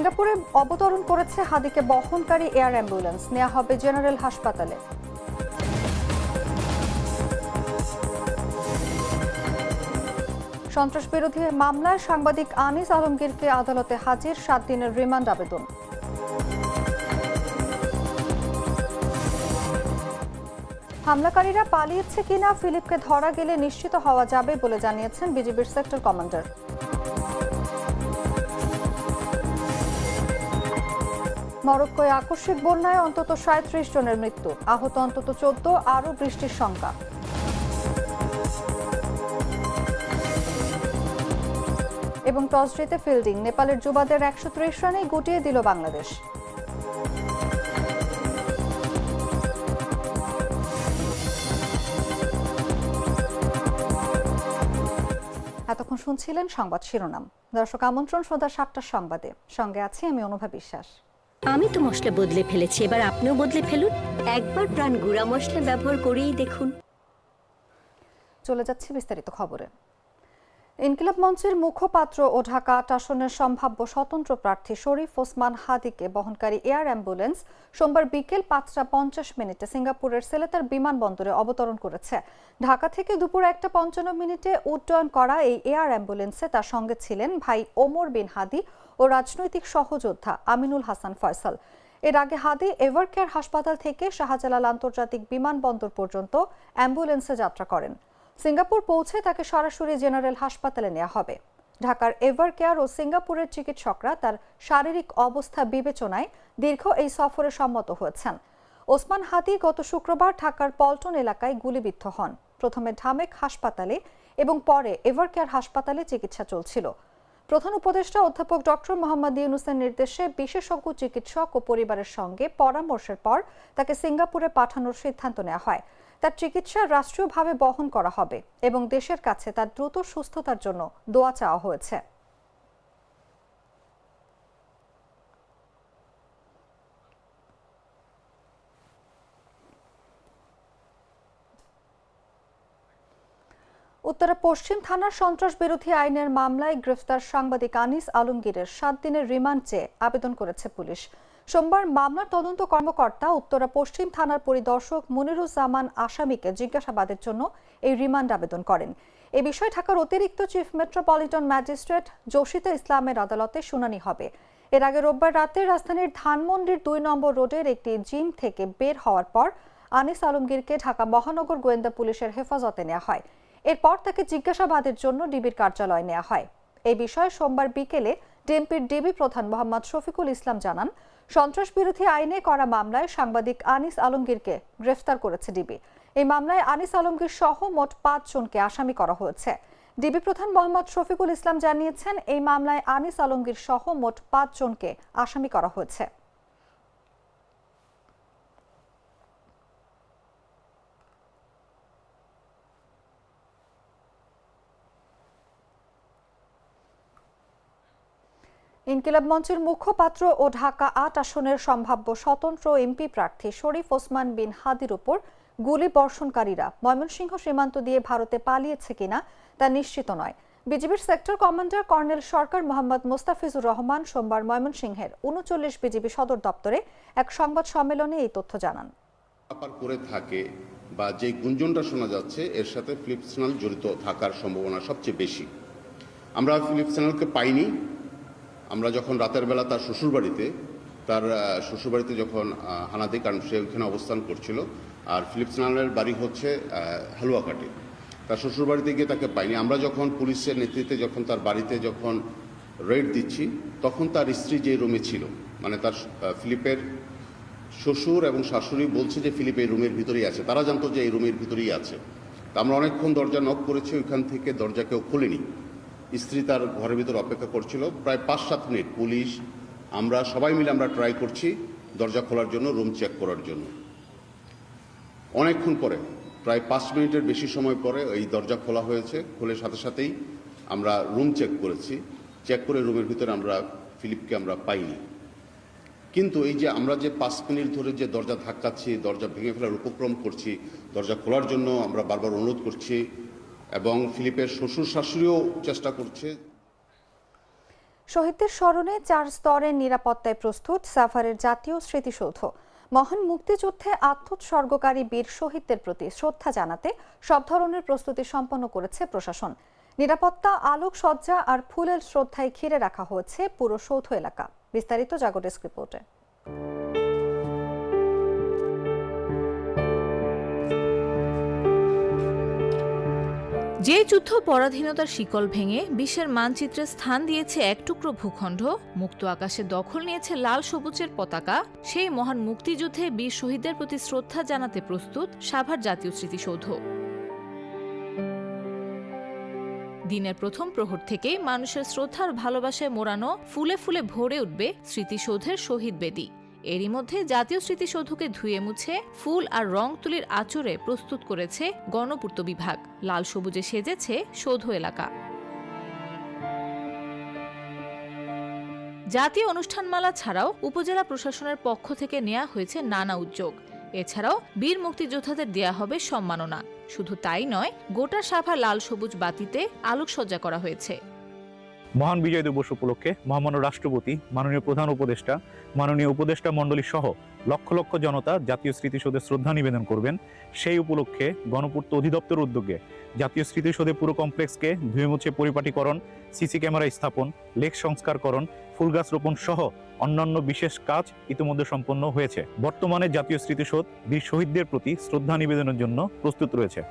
সিঙ্গাপুরে অবতরণ করেছে হাদিকে বহনকারী এয়ার অ্যাম্বুলেন্স, নেওয়া হবে জেনারেল হাসপাতালে। সন্ত্রাসবিরোধী মামলায় সাংবাদিক আনিস আলমগীরকে আদালতে হাজির, 7 দিনের রিমান্ড আবেদন। হামলাকারীরা পালিয়েছে কিনা ফিলিপকে ধরা গেলে নিশ্চিত হওয়া যাবে বলে জানিয়েছেন বিজিবির সেক্টর কমান্ডার। মরক্কোয় আকস্মিক বন্যায় অন্তত 37 জনের মৃত্যু, আহত অন্তত 14, আরও বৃষ্টির শঙ্কা। এবং টস জিতে ফিল্ডিং, নেপালের যুবাদের 130 রানেই গুটিয়ে দিল বাংলাদেশ। এতক্ষণ শুনছিলেন সংবাদ শিরোনাম। দর্শক, আমন্ত্রণ সন্ধ্যা 7টার সংবাদে, সঙ্গে আছি আমি অনুভা বিশ্বাস। আমি তো মশলা বদলে ফেলেছি, এবার আপনিও বদলে ফেলুন। একবার প্রাণ গুঁড়া মশলা ব্যবহার করেই দেখুন। চলে যাচ্ছে বিস্তারিত খবরে। ইনকিলাব মঞ্চের মুখপাত্র ও ঢাকা 8 আসনের সম্ভাব্য স্বতন্ত্র প্রার্থী শরীফ ওসমান হাদিকে বহনকারী এয়ার অ্যাম্বুলেন্স সোমবার বিকেল 5টা 50 সিঙ্গাপুরের সেলেতার বিমানবন্দরে অবতরণ করেছে। ঢাকা থেকে দুপুর 1টা 55 উড্ডয়ন করা এই এয়ার অ্যাম্বুলেন্সে তার সঙ্গে ছিলেন ভাই ওমর বিন হাদি ও রাজনৈতিক সহযোদ্ধা আমিনুল হাসান ফয়সাল। এর আগে হাদি এভারকেয়ার হাসপাতাল থেকে শাহজালাল আন্তর্জাতিক বিমানবন্দর পর্যন্ত অ্যাম্বুলেন্সে যাত্রা করেন। সিঙ্গাপুর পৌঁছে তাকে সরাসরি জেনারেল হাসপাতালে নেওয়া হবে। ঢাকার এভারকেয়ার ও সিঙ্গাপুরের চিকিৎসকরা তার শারীরিক অবস্থা বিবেচনায় দীর্ঘ এই সফরে সম্মত হয়েছেন। ওসমান হাদি গত শুক্রবার ঢাকার পল্টন এলাকায় গুলিবিদ্ধ হন। প্রথমে ঢামেক হাসপাতালে এবং পরে এভারকেয়ার হাসপাতালে চিকিৎসা চলছিল। প্রধান উপদেষ্টা অধ্যাপক ডক্টর মোহাম্মদ ইউনূসের নির্দেশে বিশেষজ্ঞ চিকিৎসক ও পরিবারের সঙ্গে পরামর্শের পর তাকে সিঙ্গাপুরে পাঠানোর সিদ্ধান্ত নেওয়া হয়। তার চিকিৎসা রাষ্ট্রীয়ভাবে বহন করা হবে এবং দেশের কাছে তার দ্রুত সুস্থতার জন্য দোয়া চাওয়া হয়েছে। উত্তরা পশ্চিম থানার সন্ত্রাস বিরোধী আইনের মামলায় গ্রেফতার সাংবাদিক আনিস আলমগীরের 7 দিনের রিমান্ড চেয়ে আবেদন করেছে পুলিশ। সোমবার মামলার তদন্ত কর্মকর্তা উত্তরা পশ্চিম থানার পরিদর্শক মুনিরুজ্জামান আসামিকে জিজ্ঞাসাবাদের জন্য এই রিমান্ড আবেদন করেন। এ বিষয়ে ঢাকার অতিরিক্ত চিফ মেট্রোপলিটন ম্যাজিস্ট্রেট জসিতা ইসলামের আদালতে শুনানি হবে। এর আগে রোববার রাতে রাজধানীর ধানমন্ডির 2 নম্বর রোডের একটি জিম থেকে বের হওয়ার পর আনিস আলমগীরকে ঢাকা মহানগর গোয়েন্দা পুলিশের হেফাজতে নেওয়া হয়। এরপর তাকে জিজ্ঞাসাবাদের জন্য ডিবির কার্যালয়ে নেওয়া হয়। এই বিষয়ে সোমবার বিকেলে ডিএমপির ডিবি প্রধান মোহাম্মদ শফিকুল ইসলাম জানান, সন্ত্রাস বিরোধী আইনে করা মামলায় সাংবাদিক আনিস আলমগীরকে গ্রেফতার করেছে ডিবি। এই মামলায় আনিস আলমগীর সহ মোট 5 জনকে আসামি করা হয়েছে। ডিবি প্রধান মোহাম্মদ শফিকুল ইসলাম জানিয়েছেন, এই মামলায় আনিস আলমগীর সহ মোট 5 জনকে আসামি করা হয়েছে। ইনকিলাব মঞ্চের মুখপাত্র ও ঢাকা 8 আসনের সম্ভাব্য স্বতন্ত্র এমপি প্রার্থী শরীফ ওসমান বিন হাদির উপর গুলি বর্ষণকারীরা ময়মনসিংহ সীমান্ত দিয়ে ভারতে পালিয়েছে কিনা তা নিশ্চিত নয়। বিজিবির সেক্টর কমান্ডার কর্নেল সরকার মোহাম্মদ মোস্তাফিজুর রহমান সোমবার ময়মনসিংহের 39 বিজিবি সদর দপ্তরে এক সংবাদ সম্মেলনে এই তথ্য জানান। করে থাকে বা যে গুঞ্জনটা শোনা যাচ্ছে এর সাথে ফিলিপ চ্যানেল জড়িত থাকার সম্ভাবনা সবচেয়ে বেশি। আমরা ফিলিপ চ্যানেলকে পাইনি। আমরা যখন রাতের বেলা তার শ্বশুরবাড়িতে যখন হানা দিই, কারণ সে ওইখানে অবস্থান করছিল, আর ফিলিপ চ্যানেলের বাড়ি হচ্ছে হালুয়াঘাটে, তার শ্বশুরবাড়িতে গিয়ে তাকে পাইনি। আমরা যখন পুলিশের নেতৃত্বে যখন তার বাড়িতে যখন রেড দিচ্ছি, তখন তার স্ত্রী যে রুমে ছিল, মানে তার ফিলিপের শ্বশুর এবং শাশুড়ি বলছে যে ফিলিপ এই রুমের ভিতরেই আছে, তারা জানতো যে এই রুমের ভিতরেই আছে। তা আমরা অনেকক্ষণ দরজা নক করেছি, ওইখান থেকে দরজা কেউ খোলেনি। স্ত্রী তার ঘরের ভিতর অপেক্ষা করছিল প্রায় 5-7 মিনিট। পুলিশ, আমরা সবাই মিলে আমরা ট্রাই করছি দরজা খোলার জন্য, রুম চেক করার জন্য। অনেকক্ষণ পরে, প্রায় 5 মিনিটের বেশি সময় পরে এই দরজা খোলা হয়েছে। খুলে সাথে সাথেই আমরা রুম চেক করেছি। চেক করে রুমের ভিতরে আমরা ফিলিপকে আমরা পাইনি। কিন্তু এই যে আমরা যে 5 মিনিট ধরে যে দরজা ধাক্কাচ্ছি, দরজা ভেঙে ফেলার উপক্রম করছি, দরজা খোলার জন্য আমরা বারবার অনুরোধ করছি এবং ফিলিপের শ্বশুর শাশুড়িও চেষ্টা করছে। শহীদদের স্মরণে 4 স্তরের নিরাপত্তায় প্রস্তুত সাভারের জাতীয় স্মৃতিসৌধ। মহান মুক্তিযুদ্ধে আত্মোৎসর্গকারী বীর শহীদদের প্রতি শ্রদ্ধা জানাতে সব ধরনের প্রস্তুতি সম্পন্ন করেছে প্রশাসন। নিরাপত্তা, আলোকসজ্জা আর ফুলের শ্রদ্ধায় ঘিরে রাখা হয়েছে পুরো সৌধ এলাকা। বিস্তারিত জাগো ডেস্ক রিপোর্টে। যে যুদ্ধ পরাধীনতার শিকল ভেঙে বিশ্বের মানচিত্রে স্থান দিয়েছে এক টুকরো ভূখণ্ড, মুক্ত আকাশে দখল নিয়েছে লাল সবুজের পতাকা, সেই মহান মুক্তিযুদ্ধে বীর শহীদদের প্রতি শ্রদ্ধা জানাতে প্রস্তুত সাভার জাতীয় স্মৃতিসৌধ। দিনের প্রথম প্রহর থেকেই মানুষের শ্রদ্ধার ভালোবাসায় মোড়ানো ফুলে ফুলে ভরে উঠবে স্মৃতিসৌধের শহীদ বেদি। এরই মধ্যে জাতীয় স্মৃতিসৌধকে ধুয়ে মুছে ফুল আর রং তুলির আঁচড়ে প্রস্তুত করেছে গণপূর্ত বিভাগ। লাল সবুজে সেজেছে সৌধ এলাকা। জাতীয় অনুষ্ঠানমালা ছাড়াও উপজেলা প্রশাসনের পক্ষ থেকে নেওয়া হয়েছে নানা উদ্যোগ। এছাড়াও বীর মুক্তিযোদ্ধাদের দেয়া হবে সম্মাননা। শুধু তাই নয়, গোটা সাভা লাল সবুজ বাতিতে আলোকসজ্জা করা হয়েছে। মহান বিজয় দিবস উপলক্ষে মহামান্য রাষ্ট্রপতি, মাননীয় প্রধান উপদেষ্টা, মাননীয় উপদেষ্টা মণ্ডলী সহ লক্ষ লক্ষ জনতা জাতীয় স্মৃতিসৌধে শ্রদ্ধা নিবেদন করবেন। সেই উপলক্ষে গণপূর্ত অধিদপ্তর উদ্যোগে জাতীয় স্মৃতিসৌধে পুরো কমপ্লেক্সকে ধুয়ে মুছে পরিপাটিকরণ, সিসি ক্যামেরা স্থাপন, লেক সংস্কারকরণ, ফুল গাছ রোপণ সহ অন্যান্য বিশেষ কাজ ইতিমধ্যে সম্পন্ন হয়েছে। বর্তমানে জাতীয় স্মৃতিসৌধ বীর শহীদদের প্রতি শ্রদ্ধা নিবেদনের জন্য প্রস্তুত রয়েছে।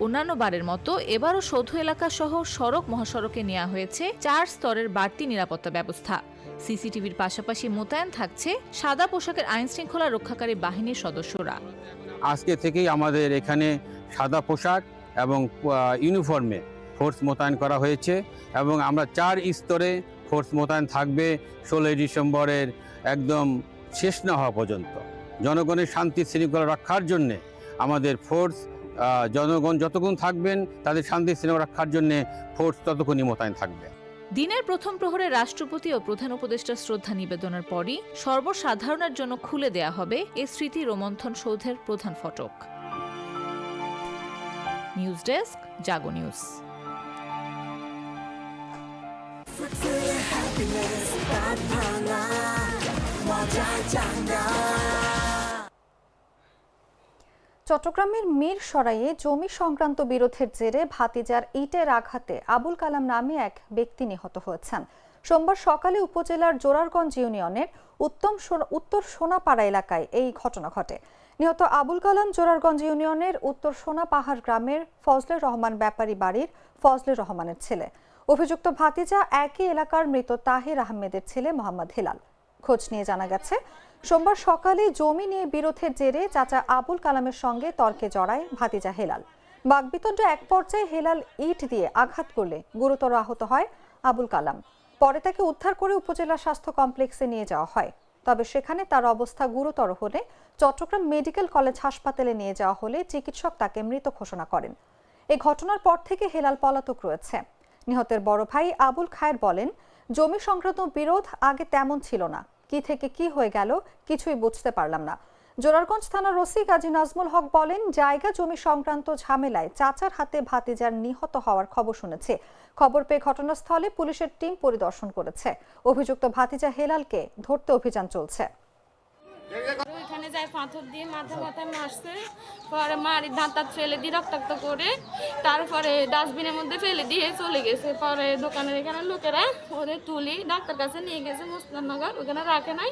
অন্যান্য বারের মতো এবারও সৌধ এলাকা সহ সড়ক মহাসড়কে নেওয়া হয়েছে 4 স্তরের বাড়তি নিরাপত্তা ব্যবস্থা। সিসিটিভির পাশাপাশি মোতায়েন থাকছে সাদা পোশাকের আইন শৃঙ্খলা রক্ষাকারী বাহিনীর সদস্যরা। আজকে থেকেই আমাদের এখানে সাদা পোশাক এবং ইউনিফর্মে ফোর্স মোতায়েন করা হয়েছে এবং আমরা 4 স্তরে ফোর্স মোতায়েন থাকবে 16 ডিসেম্বরের একদম শেষ না হওয়া পর্যন্ত। জনগণের শান্তি শৃঙ্খলা রক্ষার জন্যে আমাদের ফোর্স, জনগণ যতক্ষণ থাকবেন তাদের শান্তি শৃঙ্খলা রক্ষার জন্য ফোর্স ততক্ষণই মোতায়েন থাকবে। দিনের প্রথম প্রহরে রাষ্ট্রপতি ও প্রধান উপদেষ্টার শ্রদ্ধা নিবেদনের পরই সর্বসাধারণের জন্য খুলে দেয়া হবে এ স্মৃতি রোমন্থন সৌধের প্রধান ফটক। নিউজ ডেস্ক, জাগো নিউজ। চট্টগ্রামের মিরসরাইয়ে জমি সংক্রান্ত বিরোধের জেরে ভাতিজার ইটের আঘাতে আবুল কালাম নামে এক ব্যক্তি নিহত হয়েছেন। সোমবার সকালে উপজেলার জোরারগঞ্জ ইউনিয়নের উত্তর সোনাপাড়া এলাকায় এই ঘটনা ঘটে। নিহত আবুল কালাম জোরারগঞ্জ ইউনিয়নের উত্তর সোনাপাহাড় গ্রামের ফজলুর রহমান ব্যাপারী বাড়ির ফজলুর রহমানের ছেলে। অভিযুক্ত ভাতিজা একই এলাকার মৃত তাহির আহমেদের ছেলে মোহাম্মদ হেলাল। খোঁজ নিয়ে জানা গেছে, সোমবার সকালে জমি নিয়ে বিরোধের জেরে চাচা আবুল কালামের সঙ্গে তর্কে জড়ায় ভাতিজা হেলাল। বাকবিতণ্ডা এক পর্যায়ে হেলাল ইট দিয়ে আঘাত করলে গুরুতর আহত হয় আবুল কালাম। পরে তাকে উদ্ধার করে উপজেলা স্বাস্থ্য কমপ্লেক্সে নিয়ে যাওয়া হয়। তবে সেখানে তার অবস্থা গুরুতর হলে চট্টগ্রাম মেডিকেল কলেজ হাসপাতালে নিয়ে যাওয়া হলে চিকিৎসক তাকে মৃত ঘোষণা করেন। এই ঘটনার পর থেকে হেলাল পলাতক রয়েছে। নিহতের বড় ভাই আবুল খায়ের বলেন, জমি সংক্রান্ত বিরোধ আগে তেমন ছিল না, কি থেকে কি হয়ে গেল কিছুই বুঝতে পারলাম না। জোরারগঞ্জ থানার ওসি কাজী নাজমুল হক বলেন, জায়গা জমি সংক্রান্ত ঝামেলায় চাচার হাতে ভাতিজার নিহত হওয়ার খবর শুনেছে। খবর পেয়ে ঘটনাস্থলে পুলিশের টিম পরিদর্শন করেছে। অভিযুক্ত ভাতিজা হেলালকে ধরতে অভিযান চলছে। ওইখানে যায় পাথর দিয়ে মাথা মারছে, পরে মারি দাঁত ফেলে দিয়ে রক্তাক্ত করে তারপরে ডাস্টবিনের মধ্যে ফেলে দিয়ে চলে গেছে। পরে দোকানের এখানে লোকেরা ওদের তুলি ডাক্তার কাছে নিয়ে গেছে মুস্তাননগর, ওখানে রাখে নাই।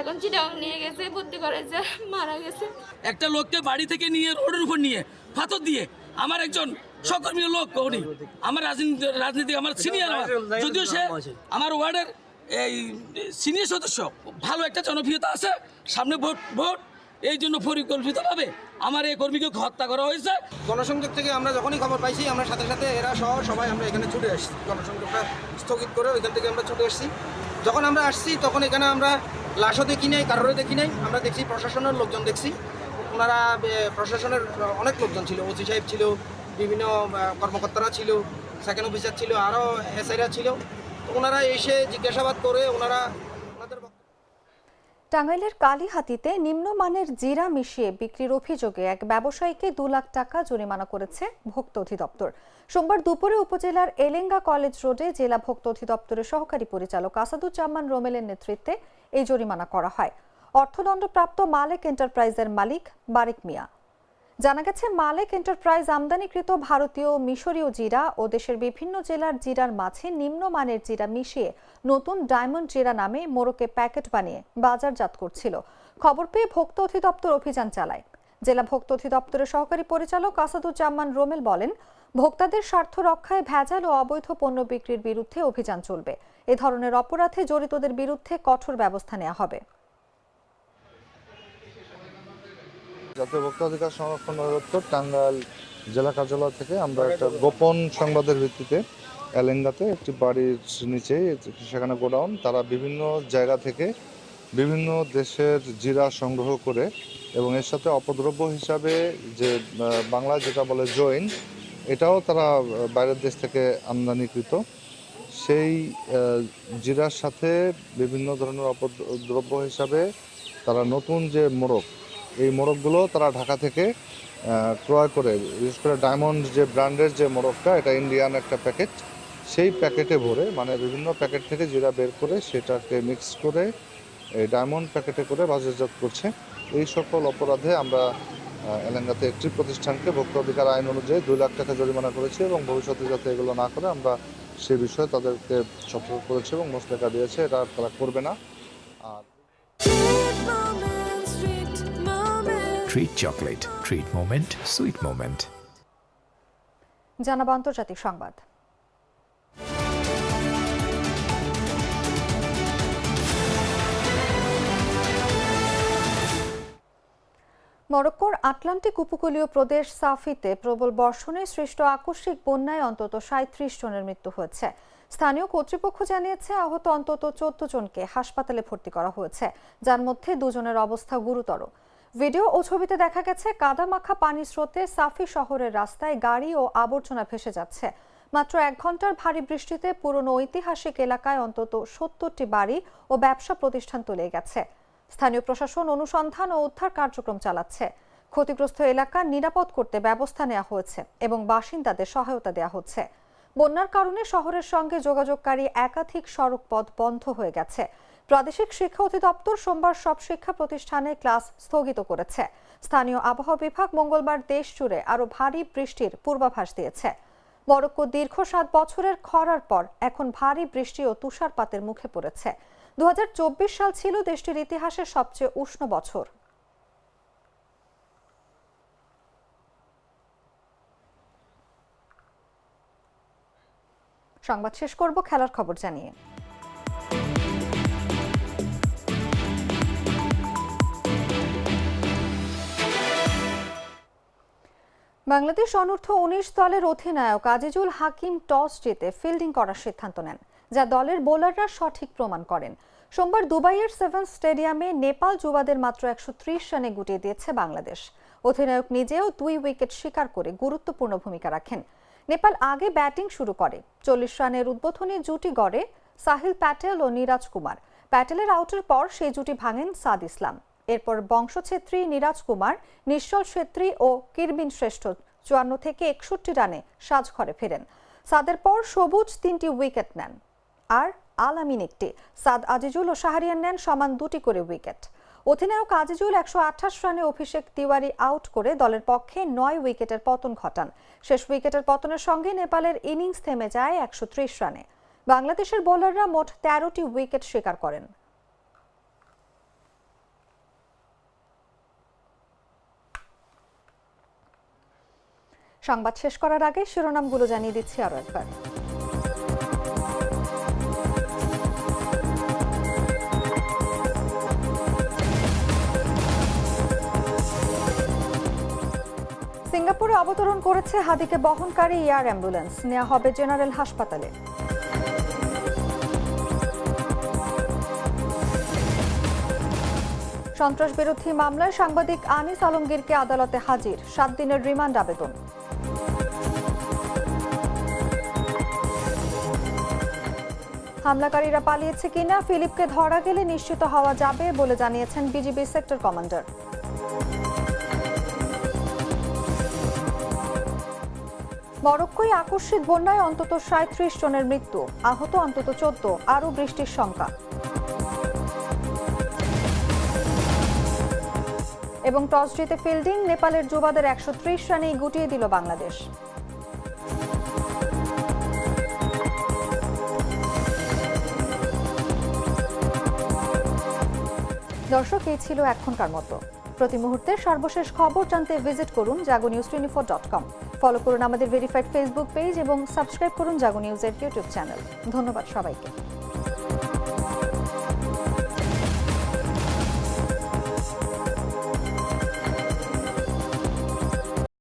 এখন চিটাগাং নিয়ে গেছে, ভর্তি করেছে, মারা গেছে। একটা লোককে বাড়ি থেকে নিয়ে রোডের উপর নিয়ে পাথর দিয়ে, আমার একজন সকর্মীয় লোক, উনি আমার রাজনীতি আমার সিনিয়র, যদিও সে আমার ওয়ার্ডের এই সিনিয়র সদস্য, ভালো একটা জনপ্রিয়তা আছে, সামনে ভোট, এই জন্য পরিকল্পিতভাবে আমার এই কর্মীকে হত্যা করা হয়েছে। গণসংযোগ থেকে আমরা যখনই খবর পাইছি, আমরা সাথে সাথে এরা সহ সবাই আমরা এখানে ছুটে আসছি। গণসংযোগটা স্থগিত করে ওইখান থেকে আমরা ছুটে আসছি। যখন আমরা আসছি তখন এখানে আমরা লাশও দেখি নাই, কারোরও দেখি নাই। আমরা দেখছি প্রশাসনের লোকজন দেখছি, ওনারা প্রশাসনের অনেক লোকজন ছিল, ওসি সাহেব ছিল, বিভিন্ন কর্মকর্তারা ছিল, সেকেন্ড অফিসার ছিল, আরও এসআইরা ছিল। ওনারা এসে জিজ্ঞাসাবাদ করে ওনারা ওনাদের টাঙ্গাইলের কালীহাতিতে নিম্নমানের জিরা মিশিয়ে বিক্রির অভিযোগে এক ব্যবসায়ীকে 2 লাখ টাকা জরিমানা করেছে ভোক্তা অধিদপ্তর। সোমবার দুপুরে উপজেলার এলেঙ্গা কলেজ রোডে জেলা ভোক্তা অধিদপ্তরের সহকারী পরিচালক আসাদুজ্জামান রোমেলের নেতৃত্বে এই জরিমানা করা হয়। অর্থদণ্ডপ্রাপ্ত মালেক এন্টারপ্রাইজের মালিক বারিক মিয়া। জানা গেছে, মালেক এন্টারপ্রাইজ আমদানিকৃত ভারতীয় মিশরীয় জিরা ও দেশের বিভিন্ন জেলার জিরার মাঝে নিম্নমানের জিরা মিশিয়ে নতুন ডায়মন্ড জিরা নামে মোড়কে প্যাকেট বানিয়ে বাজারজাত করছিল। খবর পেয়ে ভোক্তা অধিদপ্তর অভিযান চালায়। জেলা ভোক্তা অধিদপ্তরের সহকারী পরিচালক আসাদুজ্জামান রোমেল বলেন, ভোক্তাদের স্বার্থ রক্ষায় ভেজাল ও অবৈধ পণ্য বিক্রির বিরুদ্ধে অভিযান চলবে। এ ধরনের অপরাধে জড়িতদের বিরুদ্ধে কঠোর ব্যবস্থা নেওয়া হবে। জাতীয় ভোক্তা অধিকার সংরক্ষণ অধিদপ্তর টাঙ্গাইল জেলা কার্যালয় থেকে আমরা একটা গোপন সংবাদের ভিত্তিতে এলেঙ্গাতে একটি বাড়ির নিচে, সেখানে গোডাউন, তারা বিভিন্ন জায়গা থেকে বিভিন্ন দেশের জিরা সংগ্রহ করে এবং এর সাথে অপদ্রব্য হিসাবে যে বাংলায় যেটা বলে জৈন, এটাও তারা বাইরের দেশ থেকে আমদানিকৃত। সেই জিরার সাথে বিভিন্ন ধরনের অপদ্রব্য হিসাবে তারা নতুন যে মোড়ক, এই মোড়কগুলো তারা ঢাকা থেকে ক্রয় করে, বিশেষ করে ডায়মন্ড যে ব্র্যান্ডের যে মোড়কটা, এটা ইন্ডিয়ান একটা প্যাকেট, সেই প্যাকেটে ভরে, মানে বিভিন্ন প্যাকেট থেকে জিরা বের করে সেটাকে মিক্স করে এই ডায়মন্ড প্যাকেটে করে বাজারজাত করছে। এই সকল অপরাধে আমরা এলেঙ্গাতে একটি প্রতিষ্ঠানকে ভোক্তা অধিকার আইন অনুযায়ী 2 লাখ টাকা জরিমানা করেছি এবং ভবিষ্যতে যাতে এগুলো না করে আমরা সে বিষয়ে তাদেরকে সতর্ক করেছি এবং মোচলেখা দিয়েছে, এটা তারা করবে না। আর Treat chocolate. Treat moment. Sweet moment. জানাবো আন্তর্জাতিক সংবাদ। মরক্কোর আটলান্টিক উপকূলীয় প্রদেশ সাফিতে প্রবল বর্ষণে সৃষ্ট আকস্মিক বন্যায় অন্তত 37 জনের মৃত্যু হয়েছে। স্থানীয় কর্তৃপক্ষ জানিয়েছে, আহত অন্তত 14 জনকে হাসপাতালে ভর্তি করা হয়েছে, যার মধ্যে 2 জনের অবস্থা গুরুতর। ভিডিও ও ছবিতে দেখা গেছে, কাদামাখা পানির স্রোতে সাফি শহরের রাস্তায় গাড়ি ও আবর্জনা ভেসে যাচ্ছে। মাত্র 1 ঘন্টার ভারী বৃষ্টিতে পুরনো ঐতিহাসিক এলাকায় অন্তত 70টি বাড়ি ও ব্যবসা প্রতিষ্ঠান তলিয়ে গেছে। স্থানীয় প্রশাসন অনুসন্ধান ও উদ্ধার কার্যক্রম চালাচ্ছে। ক্ষতিগ্রস্ত এলাকা নিরাপদ করতে ব্যবস্থা নেওয়া হয়েছে এবং বাসিন্দাদের সহায়তা দেওয়া হচ্ছে। বন্যার কারণে শহরের সঙ্গে যোগাযোগকারী একাধিক সড়ক পথ বন্ধ হয়ে গেছে। প্রাদেশিক শিক্ষা অধিদপ্তর সোমবার সব শিক্ষা প্রতিষ্ঠানে ক্লাস স্থগিত করেছে। স্থানীয় আবহাওয়া বিভাগ মঙ্গলবার দেশ জুড়ে আরও ভারী বৃষ্টির পূর্বাভাস দিয়েছে। মরক্কো দীর্ঘ 7 বছরের খরার পর এখন ভারী বৃষ্টি ও তুষারপাতের মুখে পড়েছে। 2024 সাল ছিল দেশটির ইতিহাসের সবচেয়ে উষ্ণ বছর। সংবাদ শেষ করব খেলার খবর জানিয়ে। বাংলাদেশ অনূর্ধ্ব 19 দলের অধিনায়ক আজিজুল হাকিম টস জিতে ফিল্ডিং করার সিদ্ধান্ত নেন, যা দলের বোলাররা সঠিক প্রমাণ করেন। সোমবার দুবাইয়ের সেভেন্স স্টেডিয়ামে নেপাল যুবাদের মাত্র 130 রানে গুটিয়ে দিয়েছে বাংলাদেশ। অধিনায়ক নিজেও 2 উইকেট শিকার করে গুরুত্বপূর্ণ ভূমিকা রাখেন। নেপাল আগে ব্যাটিং শুরু করে। 40 রানের উদ্বোধনী জুটি গড়ে সাহিল প্যাটেল ও নিরাজ কুমার। প্যাটেলের আউটের পর সেই জুটি ভাঙেন সাদ ইসলাম। এরপর বংশ ছেত্রী, নিরাজ কুমার, নিশ্চল ছেত্রী ও কিরবিন শ্রেষ্ঠ 54 থেকে 61 রানে সাজঘরে ফেরেন। সাদের পর সবুজ 3টি উইকেট নেন আর আল আমিন একটি। সাদ, আজিজুল ও শাহরিয়ার নেন সমান 2টি করে উইকেট। অধিনায়ক আজিজুল 128 রানে অভিষেক তিওয়ারি আউট করে দলের পক্ষে 9 উইকেটের পতন ঘটান। শেষ উইকেটের পতনের সঙ্গে নেপালের ইনিংস থেমে যায় 130 রানে। বাংলাদেশের বোলাররা মোট 13টি উইকেট শিকার করেন। সংবাদ শেষ করার আগে শিরোনামগুলো জানিয়ে দিচ্ছি আরো একবার। সিঙ্গাপুরে অবতরণ করেছে হাদিকে বহনকারী এয়ার অ্যাম্বুলেন্স, নেওয়া হবে জেনারেল হাসপাতালে। সন্ত্রাস বিরোধী মামলায় সাংবাদিক আনিস আলমগীরকে আদালতে হাজির, 7 দিনের রিমান্ড আবেদন। হামলাকারীরা পালিয়েছে কিনা ফিলিপকে ধরা গেলে নিশ্চিত হওয়া যাবে বলে জানিয়েছেন বিজিবি সেক্টর কমান্ডার। মরক্কোয় আকস্মিক বন্যায় অন্তত ৩৭ জনের মৃত্যু, আহত অন্তত ১৪, আরও বৃষ্টির শঙ্কা। এবং টস জিতে ফিল্ডিং, নেপালের যুবাদের ১৩০ রানেই গুটিয়ে দিল বাংলাদেশ। দর্শক, এই ছিল এখনকার মতো। প্রতি মুহূর্তে সর্বশেষ খবর জানতে ভিজিট করুন jagonews24.com। ফলো করুন আমাদের ভেরিফাইড ফেসবুক পেজ এবং সাবস্ক্রাইব করুন জাগো নিউজের ইউটিউব চ্যানেল। ধন্যবাদ সবাইকে।